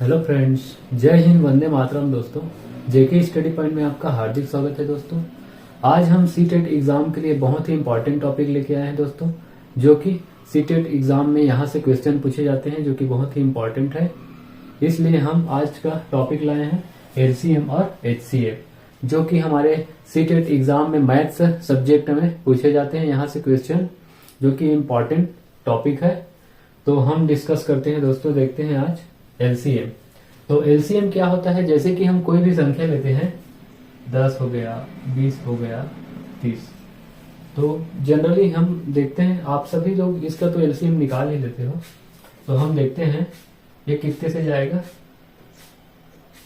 Hello friends, जय हिंद, वंदे मातरम। दोस्तों, जेके study point में आपका हार्दिक स्वागत है। दोस्तों, आज हम सीटेट एग्जाम के लिए बहुत ही इंपॉर्टेंट टॉपिक लेके आए हैं दोस्तों, जो कि सीटेट एग्जाम में यहाँ से क्वेश्चन पूछे जाते हैं, जो कि बहुत ही इंपॉर्टेंट है। इसलिए हम आज का टॉपिक लाए हैं एलसीएम और एचसीएफ, जो कि हमारे सीटेट एग्जाम में मैथ्स सब्जेक्ट में पूछे जाते हैं। यहाँ से क्वेश्चन जो कि इम्पॉर्टेंट टॉपिक है, तो हम डिस्कस करते हैं दोस्तों। देखते हैं आज एलसीएम। तो एलसीएम क्या होता है? जैसे कि हम कोई भी संख्या लेते हैं, 10 हो गया, 20 हो गया, 30, तो जनरली हम देखते हैं, आप सभी लोग इसका तो एलसीएम निकाल ही लेते हो। तो हम देखते हैं ये कितने से जाएगा?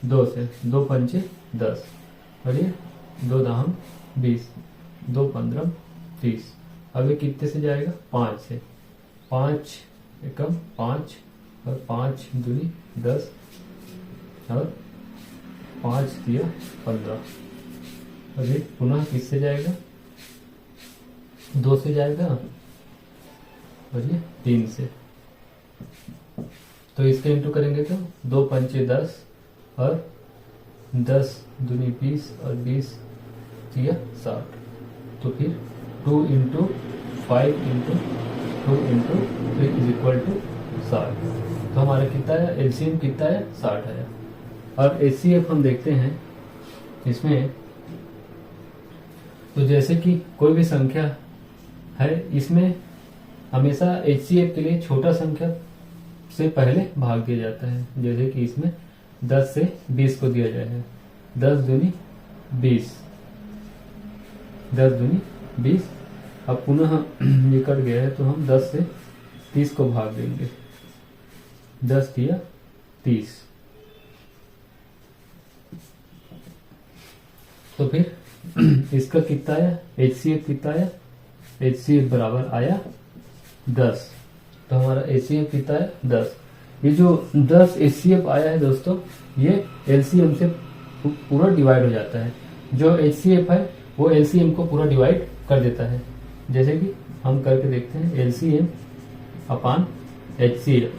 2 से। 2 पंचे 10 और ये 2 दाम 20, 2 15 30। अब ये कितने से जाएगा? 5 से। 5 एकम 5 और 5 दूनी 10 और 5 दिया 15। और ये पुनः किससे जाएगा? 2 से जाएगा और ये 3 से। तो इसके इंटू करेंगे तो 2 पंचे 10 और 10 दूनी 20 और 20 दिया 60। तो फिर 2 into 5 into 2 into 3 is equal to 60। तो हमारा कितना है? एलसीएम कितना है? 60 है। और एचसीएफ हम देखते हैं इसमें, तो जैसे कि कोई भी संख्या है, इसमें हमेशा एचसीएफ के लिए छोटा संख्या से पहले भाग दिया जाता है। जैसे कि इसमें 10 से 20 को दिया जाएगा, 10 दूनी 20, 10 दूनी 20। अब पुनः ये कट गया है, तो हम 10 से 30 को भाग देंगे, 10 दिया 30। तो फिर इसका कितना आया? एचसीएफ कितना आया? एचसीएफ बराबर आया 10। तो हमारा एचसीएफ कितना है? 10। ये जो 10 एचसीएफ आया है दोस्तों, ये एलसीएम से पूरा डिवाइड हो जाता है। जो एचसीएफ है वो एलसीएम को पूरा डिवाइड कर देता है। जैसे कि हम करके देखते हैं, एलसीएम अपान एचसीएफ,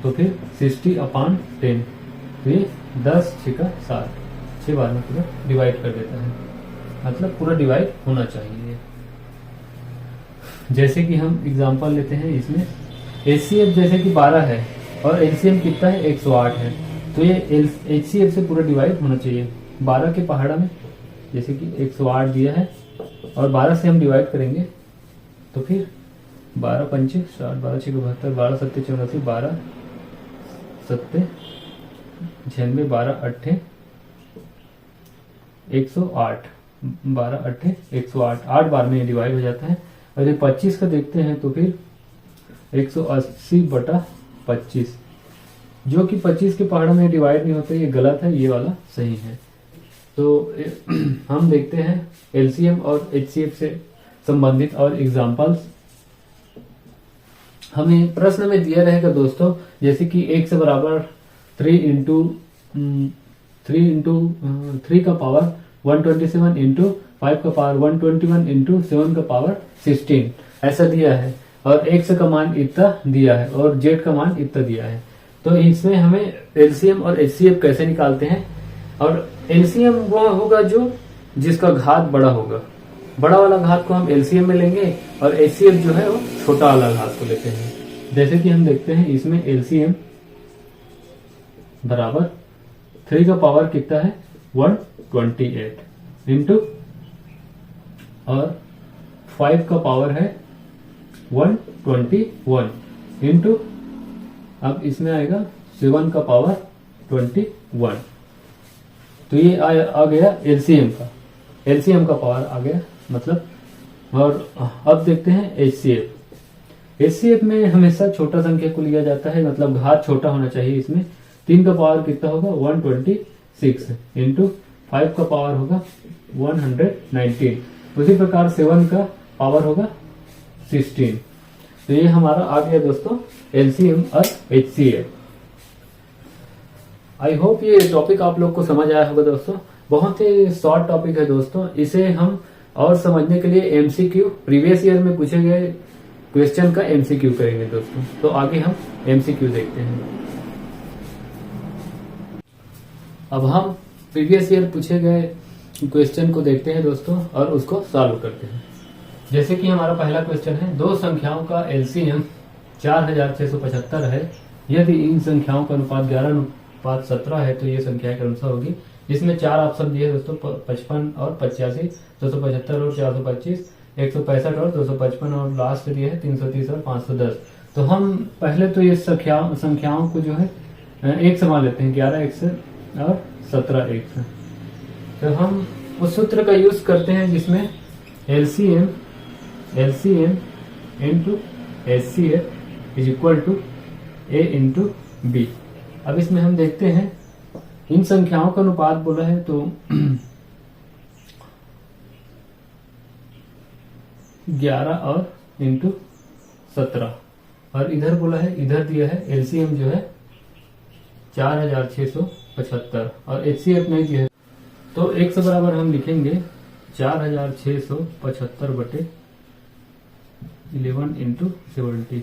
तो फिर 60/10। तो ये 10 6 का 60, 6 बार में पूरा डिवाइड कर देता है, मतलब पूरा डिवाइड होना चाहिए। जैसे कि हम एग्जांपल लेते हैं, इसमें एचसीएफ जैसे कि 12 है और एलसीएम कितना है? 108 है। तो ये एचसीएफ से पूरा डिवाइड होना चाहिए। 12 के पहाड़ा में जैसे कि 108 दिया है और 12 से हम डिवाइड करेंगे, तो फिर 12 पंचे 60, 12 6 72, 12 7 84, 12 7 96, 12 8 108, 12 8 108, 8 बार में डिवाइड हो जाता है। और ये 25 का देखते हैं, तो फिर 180/25, जो कि 25 के पहाड़ों में डिवाइड नहीं होता, ये गलत है, ये वाला सही है। तो हम देखते हैं एलसीएम और एचसीएफ से संबंधित और एग्जांपल्स हमें प्रश्न में दिया रहेगा दोस्तों। जैसे कि 1 से बराबर 3 इंटू 3 का पावर 127 इंटू 5 का पावर 121 इंटू 7 का पावर 16 ऐसा दिया है, और x का मान इतना दिया है और z का मान इतना दिया है। तो इसमें हमें एलसीएम और एचसीएफ कैसे निकालते हैं? और एलसीएम वो होगा जो जिसका घात बड़ा होगा, बड़ा वाला घात को हम एलसीएम में लेंगे, और एचसीएफ जो है वो छोटा वाला घात को लेते हैं। जैसे कि हम देखते हैं, इसमें एलसीएम बराबर 3 का पावर कितना है? 128 इंटू, और 5 का पावर है 121 इंटू, अब इसमें आएगा 7 का पावर 21। तो ये आ गया एलसीएम का पावर आ गया, मतलब। और अब देखते हैं एचसीएफ में हमेशा छोटा संख्या को लिया जाता है, मतलब घात छोटा होना चाहिए। इसमें 3 का पावर कितना होगा? 126 इंटू 5 का पावर होगा 119, उसी प्रकार 7 का पावर होगा 16। तो ये हमारा आ गया दोस्तों एलसीएम और एचसीएफ। आई होप ये टॉपिक आप लोग को समझ आया होगा दोस्तों। बहुत ही शॉर्ट टॉपिक है दोस्तों। इसे हम और समझने के लिए एमसीक्यू, प्रीवियस ईयर में पूछे गए क्वेश्चन का एमसीक्यू करेंगे दोस्तों। तो आगे हम एमसीक्यू देखते हैं। अब हम प्रीवियस ईयर पूछे गए क्वेश्चन को देखते हैं दोस्तों और उसको सॉल्व करते हैं। जैसे कि हमारा पहला क्वेश्चन है, दो संख्याओं का एलसीएम 4675 है। यदि इन संख्याओं का अनुपात 11:17 है तो ये संख्या कौन सा होगी। इसमें चार ऑप्शन दिए दोस्तों, 55 और 85, 275 और 425, 165 और 255 और लास्ट दिए है 330 और 510। तो हम पहले तो ये संख्याओं को जो है एक से मान लेते हैं, 11 एक से और 17 एक से। तो हम उस सूत्र का यूज करते हैं जिसमें LCM into HCF is equal to A into B. अब इसमें हम देखते हैं इन संख्याओं का अनुपात बोला है तो 11 और इंटू 17 और इधर बोला है, इधर दिया है एलसीएम जो है 4675 और एचसीएफ नहीं दिया है। तो एक से बराबर हम लिखेंगे 4675 बटे 11 इंटू 70।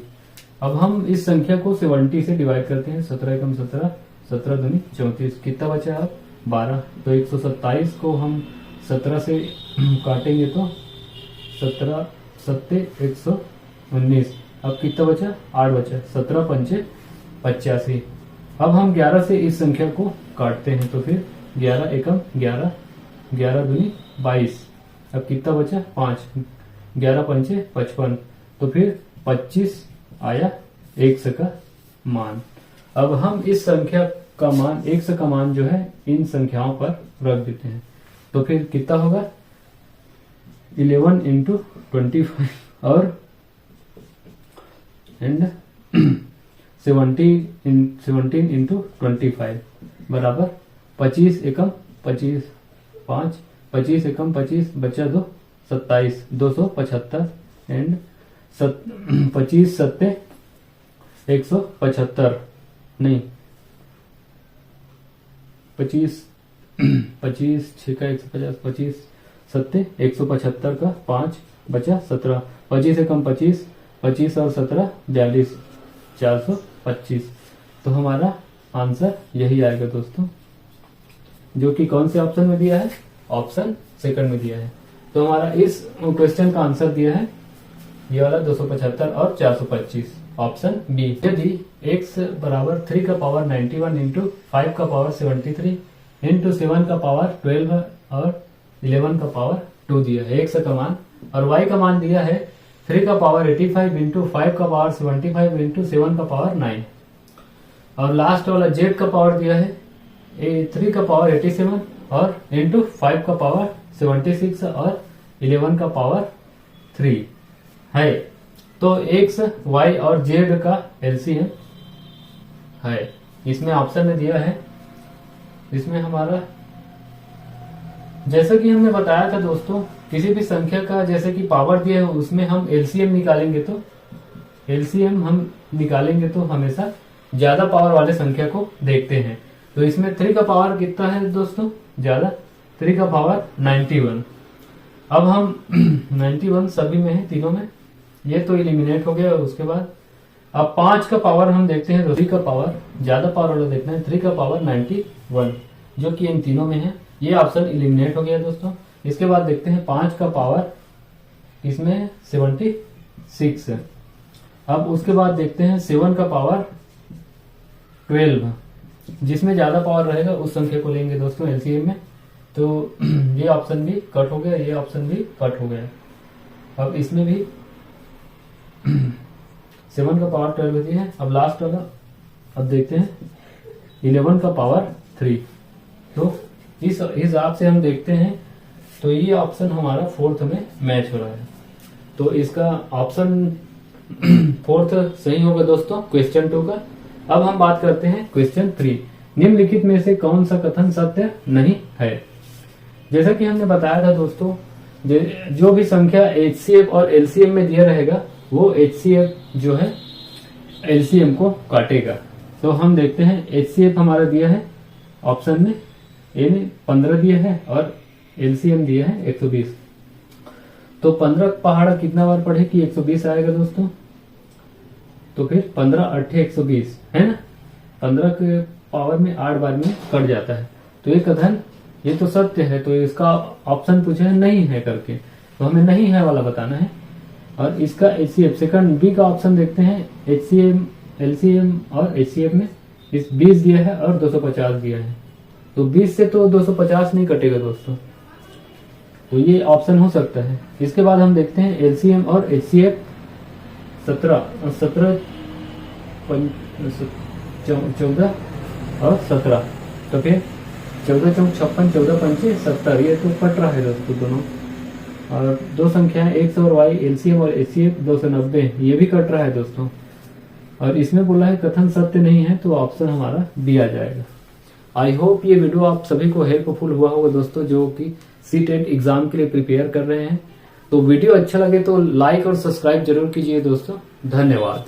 अब हम इस संख्या को 70 से डिवाइड करते हैं, 17 एकम 17, 17 दूनी 34, कितना बचा अब 12। तो 127 को हम 17 से काटेंगे तो 17 सत्ते 119। अब कितना बचा 8 बचा, 17 पंचे 85। अब हम 11 से इस संख्या को काटते हैं तो फिर 11 एकम 11, 11 दूनी 22। अब कितना बचा 5, 11 पंचे 55। तो फिर 25 आया 100 का मान। अब हम इस संख्या का मान 100 का मान जो है इन संख्याओं पर रख देते हैं तो फिर कितना होगा 11 इंटू 25 और 17 इंटू 25 बराबर 25 एकम 25, 5, 25 एकम 25 बचा 2, 27, 275 एंड 25 सत्ते 175 नहीं 25 6 का 150, 25 सत्ते 175 का 5 बचा 17, 25 एकम 25, 25 और 17 42, 425। तो हमारा आंसर यही आएगा दोस्तों, जो कि कौन से ऑप्शन में दिया है, ऑप्शन सेकंड में दिया है। तो हमारा इस क्वेश्चन का आंसर दिया है ये वाला 275 और 425, ऑप्शन बी। यदि x बराबर 3 का पावर 91 इंटू 5 का पावर 73 इंटू 7 का पावर 12 और 11 का पावर 2 दिया है x का मान, और y का मान दिया है 3 का पावर 85 इंटू 5 का पावर 75 इंटू 7 का पावर 9, और लास्ट वाला z का पावर दिया है 3 का पावर 87 और इंटू 5 का पावर 76 और 11 का पावर 3 है। तो x, y और z का एलसीएम है, इसमें ऑप्शन में दिया है। इसमें हमारा जैसा कि हमने बताया था दोस्तों, किसी भी संख्या का जैसे कि पावर दिया है उसमें हम एलसीएम निकालेंगे तो हमेशा ज्यादा पावर वाले संख्या को देखते हैं। तो इसमें 3 का पावर कितना है दोस्तों, ज्यादा, 3 का पावर 91। अब हम 91 सभी में है, तीनों में, ये तो इलिमिनेट हो गया। उसके बाद अब 5 का पावर हम देखते हैं, 3 का पावर ज्यादा पावर वाला देखना है, 3 का पावर 91 जो कि इन तीनों में है, ये ऑप्शन इलिमिनेट हो गया दोस्तों। इसके बाद देखते हैं 5 का पावर, इसमें 76 है। अब उसके बाद देखते हैं 7 का पावर 12, जिसमें ज्यादा पावर रहेगा उस संख्या को लेंगे दोस्तों एलसीएम में। तो ये ऑप्शन भी कट हो गया, ये ऑप्शन भी कट हो गया। अब इसमें भी 7 का पावर 12 होती है। अब लास्ट वाला अब देखते हैं 11 का पावर 3। तो इस हिसाब से हम देखते हैं तो ये ऑप्शन हमारा फोर्थ में मैच हो रहा है। तो इसका ऑप्शन फोर्थ सही होगा दोस्तों क्वेश्चन 2 का। अब हम बात करते हैं क्वेश्चन 3। निम्नलिखित में से कौन सा कथन सत्य नहीं है। जैसा कि हमने बताया था दोस्तों, जो भी संख्या एचसीएफ और एलसीएम में दिया रहेगा वो एचसीएफ जो है एलसीएम को काटेगा। तो हम देखते हैं एचसीएफ हमारा दिया है ऑप्शन में, ए ने 15 दिया है और एलसीएम दिया है 120। तो 15 पहाड़ा कितना बार पढ़े कि 120 आएगा दोस्तों। तो फिर 15 8 120 है ना, 15 के पावर में 8 बार में कट जाता है। तो ये कथन ये तो सत्य है, तो इसका ऑप्शन पूछे है नहीं है करके, तो हमें नहीं है वाला बताना है। और इसका HCF सेकंड बी का ऑप्शन देखते हैं, HCM LCM और HCF में इस 20 दिया है और 250 दिया है, तो 20 से तो 250 नहीं कटेगा दोस्तों, तो ये ऑप्शन हो सकता है। इसके बाद हम देखते हैं LCM और HCF 17 और 17 14 और 17, तो फिर 14 चौक 56, 14 पंचे 70, ये तो कट रहा है दोस्तों दोनों। और दो संख्या है X और Y, LCM और HCF 290, ये भी कट रहा है दोस्तों। और इसमें बोला है कथन सत्य नहीं है, तो ऑप्शन हमारा बी आ जाएगा। आई होप ये वीडियो आप सभी को हेल्पफुल हुआ होगा दोस्तों, जो कि सीटेट एग्जाम के लिए प्रिपेयर कर रहे हैं। तो वीडियो अच्छा लगे तो लाइक और सब्सक्राइब जरूर कीजिए दोस्तों। धन्यवाद।